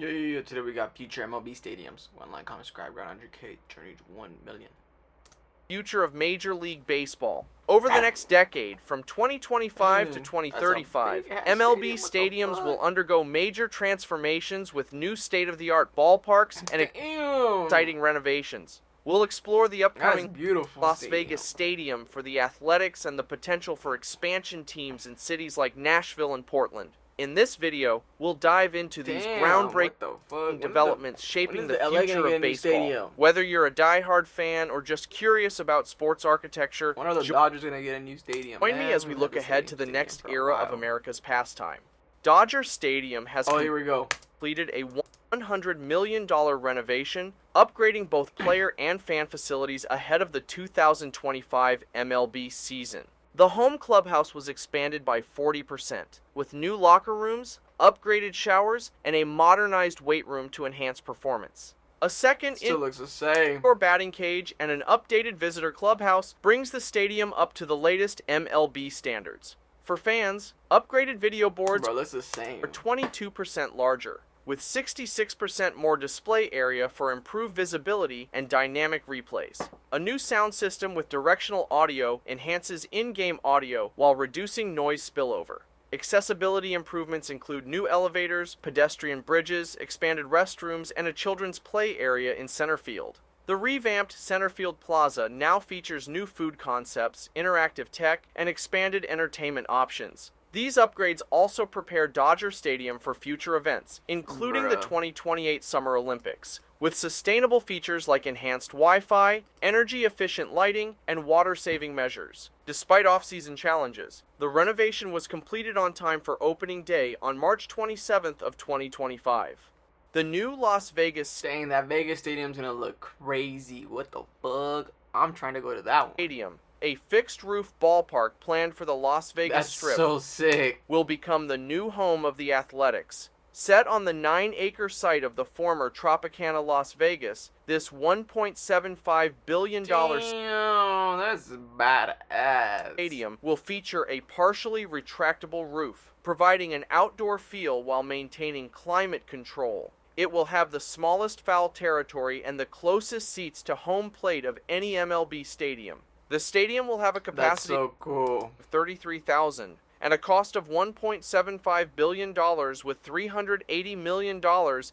Yeah. Today we got future MLB stadiums. One like, comment, subscribe, got 100K, journey to 1 million. Future of Major League Baseball. Over the next decade, from 2025 to 2035, MLB stadiums will undergo major transformations with new state-of-the-art ballparks and exciting renovations. We'll explore the upcoming Las Vegas Stadium for the Athletics and the potential for expansion teams in cities like Nashville and Portland. In this video, we'll dive into these groundbreaking developments shaping the future of baseball. Whether you're a die-hard fan or just curious about sports architecture, when are the Dodgers going to get a new stadium? Join me as we look ahead to the next era of America's pastime. Dodger Stadium has completed a $100 million renovation, upgrading both player and fan facilities ahead of the 2025 MLB season. The home clubhouse was expanded by 40%, with new locker rooms, upgraded showers, and a modernized weight room to enhance performance. A second indoor batting cage and an updated visitor clubhouse brings the stadium up to the latest MLB standards. For fans, upgraded video boards are 22% larger, with 66% more display area for improved visibility and dynamic replays. A new sound system with directional audio enhances in-game audio while reducing noise spillover. Accessibility improvements include new elevators, pedestrian bridges, expanded restrooms, and a children's play area in center field. The revamped Center Field Plaza now features new food concepts, interactive tech, and expanded entertainment options. These upgrades also prepare Dodger Stadium for future events, including the 2028 Summer Olympics, with sustainable features like enhanced Wi-Fi, energy-efficient lighting, and water-saving measures. Despite off-season challenges, the renovation was completed on time for opening day on March 27th of 2025. The new Las Vegas Stadium's gonna look crazy. What the fuck? I'm trying to go to that one. Stadium, a fixed-roof ballpark planned for the Las Vegas Strip, will become the new home of the Athletics. Set on the 9-acre site of the former Tropicana Las Vegas, this $1.75 billion stadium will feature a partially retractable roof, providing an outdoor feel while maintaining climate control. It will have the smallest foul territory and the closest seats to home plate of any MLB stadium. The stadium will have a capacity of 33,000 and a cost of $1.75 billion with $380 million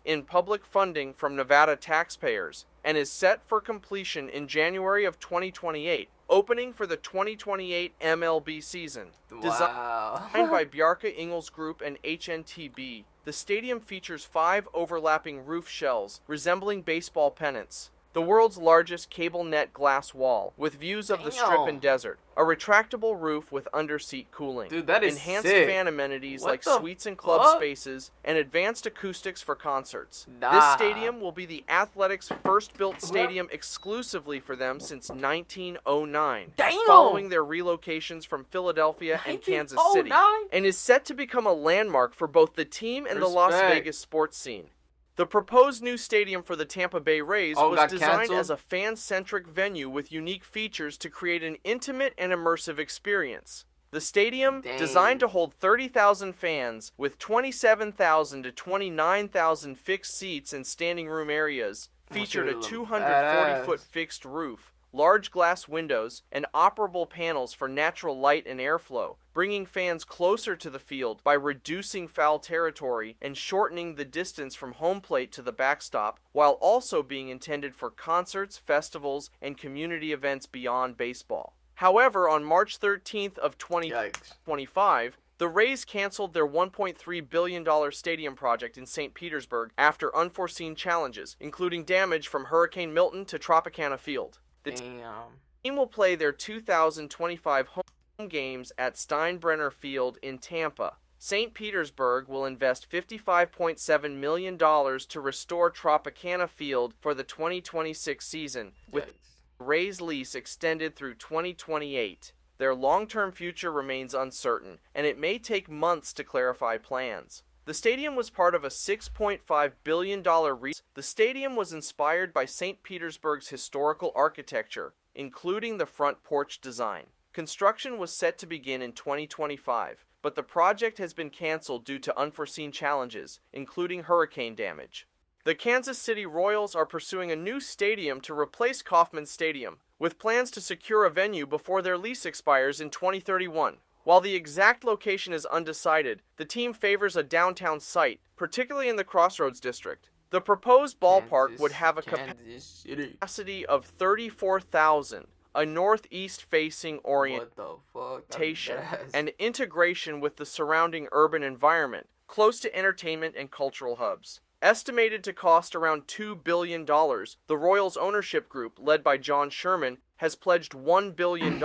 in public funding from Nevada taxpayers, and is set for completion in January of 2028, opening for the 2028 MLB season. Designed by Bjarke Ingels Group and HNTB, the stadium features 5 overlapping roof shells resembling baseball pennants, the world's largest cable net glass wall, with views of the Strip and desert, a retractable roof with under-seat cooling, enhanced fan amenities like suites and club spaces, and advanced acoustics for concerts. This stadium will be the Athletics' first built stadium exclusively for them since 1909, following their relocations from Philadelphia and Kansas City, and is set to become a landmark for both the team and the Las Vegas sports scene. The proposed new stadium for the Tampa Bay Rays was designed as a fan-centric venue with unique features to create an intimate and immersive experience. The stadium, designed to hold 30,000 fans with 27,000 to 29,000 fixed seats and standing room areas, featured a 240-foot fixed roof, large glass windows, and operable panels for natural light and airflow, bringing fans closer to the field by reducing foul territory and shortening the distance from home plate to the backstop, while also being intended for concerts, festivals, and community events beyond baseball. However, on March 13th of 2025, the Rays canceled their $1.3 billion stadium project in St. Petersburg after unforeseen challenges, including damage from Hurricane Milton to Tropicana Field. The team will play their 2025 home games at Steinbrenner Field in Tampa. St. Petersburg will invest $55.7 million to restore Tropicana Field for the 2026 season, with Rays' lease extended through 2028. Their long-term future remains uncertain, and it may take months to clarify plans. The stadium was part of a $6.5 billion The stadium was inspired by St. Petersburg's historical architecture, including the front porch design. Construction was set to begin in 2025, but the project has been canceled due to unforeseen challenges, including hurricane damage. The Kansas City Royals are pursuing a new stadium to replace Kauffman Stadium, with plans to secure a venue before their lease expires in 2031. While the exact location is undecided, the team favors a downtown site, particularly in the Crossroads district. The proposed ballpark would have a capacity of 34,000, a northeast-facing orientation, and integration with the surrounding urban environment, close to entertainment and cultural hubs. Estimated to cost around $2 billion, the Royals ownership group, led by John Sherman, has pledged $1 billion,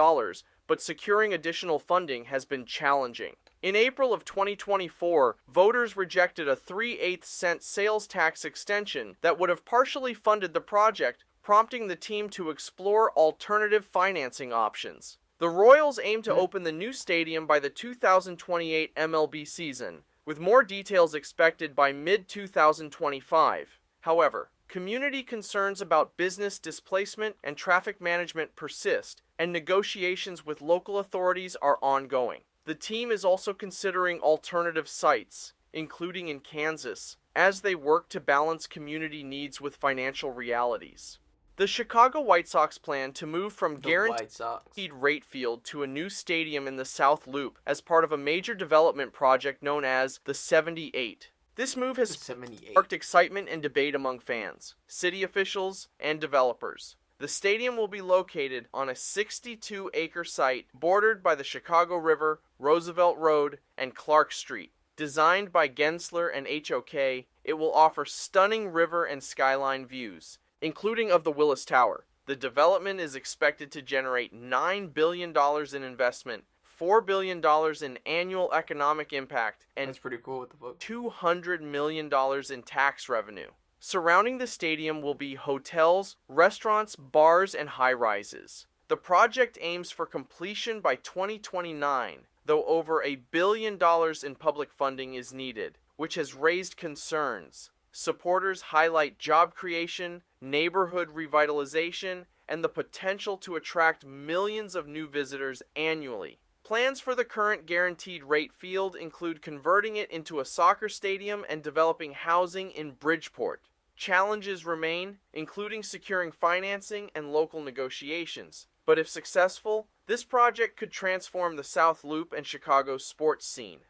but securing additional funding has been challenging. In April of 2024, voters rejected a 3/8 cent sales tax extension that would have partially funded the project, prompting the team to explore alternative financing options. The Royals aim to open the new stadium by the 2028 MLB season, with more details expected by mid-2025. However, community concerns about business displacement and traffic management persist, and negotiations with local authorities are ongoing. The team is also considering alternative sites, including in Kansas, as they work to balance community needs with financial realities. The Chicago White Sox plan to move from guaranteed rate field to a new stadium in the South Loop as part of a major development project known as the 78. This move has sparked excitement and debate among fans, city officials, and developers. The stadium will be located on a 62-acre site bordered by the Chicago River, Roosevelt Road, and Clark Street. Designed by Gensler and HOK, it will offer stunning river and skyline views, including of the Willis Tower. The development is expected to generate $9 billion in investment, $4 billion in annual economic impact, and that's pretty cool. What the fuck? $200 million in tax revenue. Surrounding the stadium will be hotels, restaurants, bars, and high-rises. The project aims for completion by 2029, though over $1 billion in public funding is needed, which has raised concerns. Supporters highlight job creation, neighborhood revitalization, and the potential to attract millions of new visitors annually. Plans for the current guaranteed rate field include converting it into a soccer stadium and developing housing in Bridgeport. Challenges remain, including securing financing and local negotiations. But if successful, this project could transform the South Loop and Chicago's sports scene.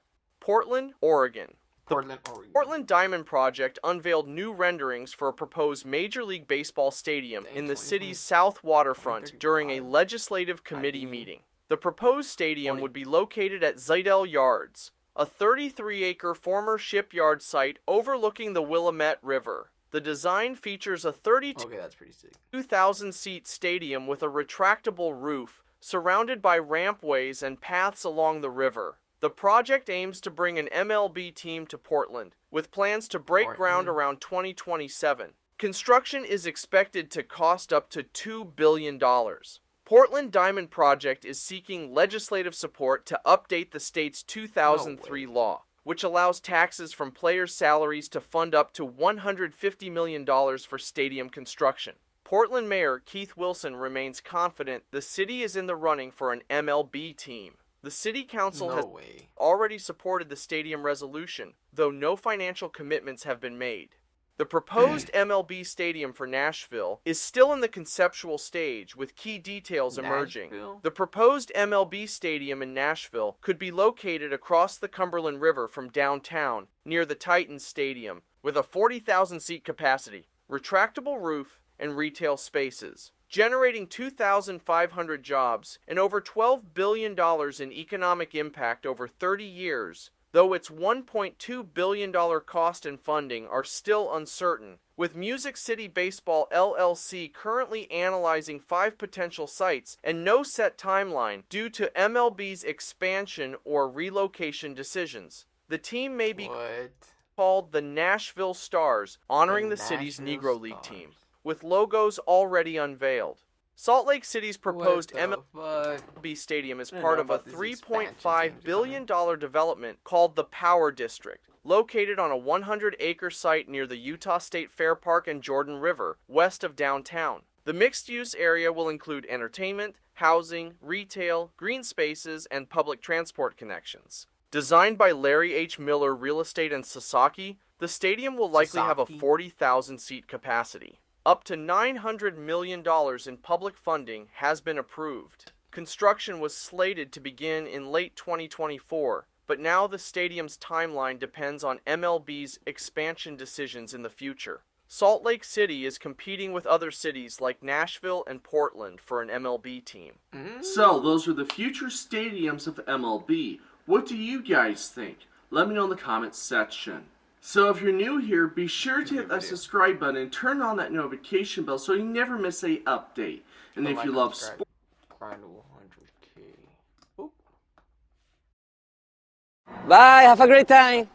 Portland, Oregon. Portland Diamond Project unveiled new renderings for a proposed Major League Baseball stadium in the city's south waterfront during a legislative committee meeting. The proposed stadium would be located at Zidell Yards, a 33-acre former shipyard site overlooking the Willamette River. The design features a 32,000-seat stadium with a retractable roof, surrounded by rampways and paths along the river. The project aims to bring an MLB team to Portland, with plans to break ground around 2027. Construction is expected to cost up to $2 billion. Portland Diamond Project is seeking legislative support to update the state's 2003 law, which allows taxes from players' salaries to fund up to $150 million for stadium construction. Portland Mayor Keith Wilson remains confident the city is in the running for an MLB team. The city council has already supported the stadium resolution, though no financial commitments have been made. The proposed MLB stadium for Nashville is still in the conceptual stage, with key details emerging. The proposed MLB stadium in Nashville could be located across the Cumberland River from downtown, near the Titans Stadium, with a 40,000-seat capacity, retractable roof, and retail spaces, generating 2,500 jobs and over $12 billion in economic impact over 30 years. Though its $1.2 billion cost and funding are still uncertain, with Music City Baseball LLC currently analyzing 5 potential sites and no set timeline due to MLB's expansion or relocation decisions. The team may be called the Nashville Stars, honoring the city's Negro League team, with logos already unveiled. Salt Lake City's proposed MLB stadium is part of a $3.5 billion development called the Power District, located on a 100-acre site near the Utah State Fair Park and Jordan River, west of downtown. The mixed-use area will include entertainment, housing, retail, green spaces, and public transport connections. Designed by Larry H. Miller Real Estate and Sasaki, the stadium will likely have a 40,000-seat capacity. Up to $900 million in public funding has been approved. Construction was slated to begin in late 2024, but now the stadium's timeline depends on MLB's expansion decisions in the future. Salt Lake City is competing with other cities like Nashville and Portland for an MLB team. So, those are the future stadiums of MLB. What do you guys think? Let me know in the comments section. So if you're new here, be sure to hit that subscribe button and turn on that notification bell so you never miss a update. And if you love sports, grind to 100K. Bye, have a great time.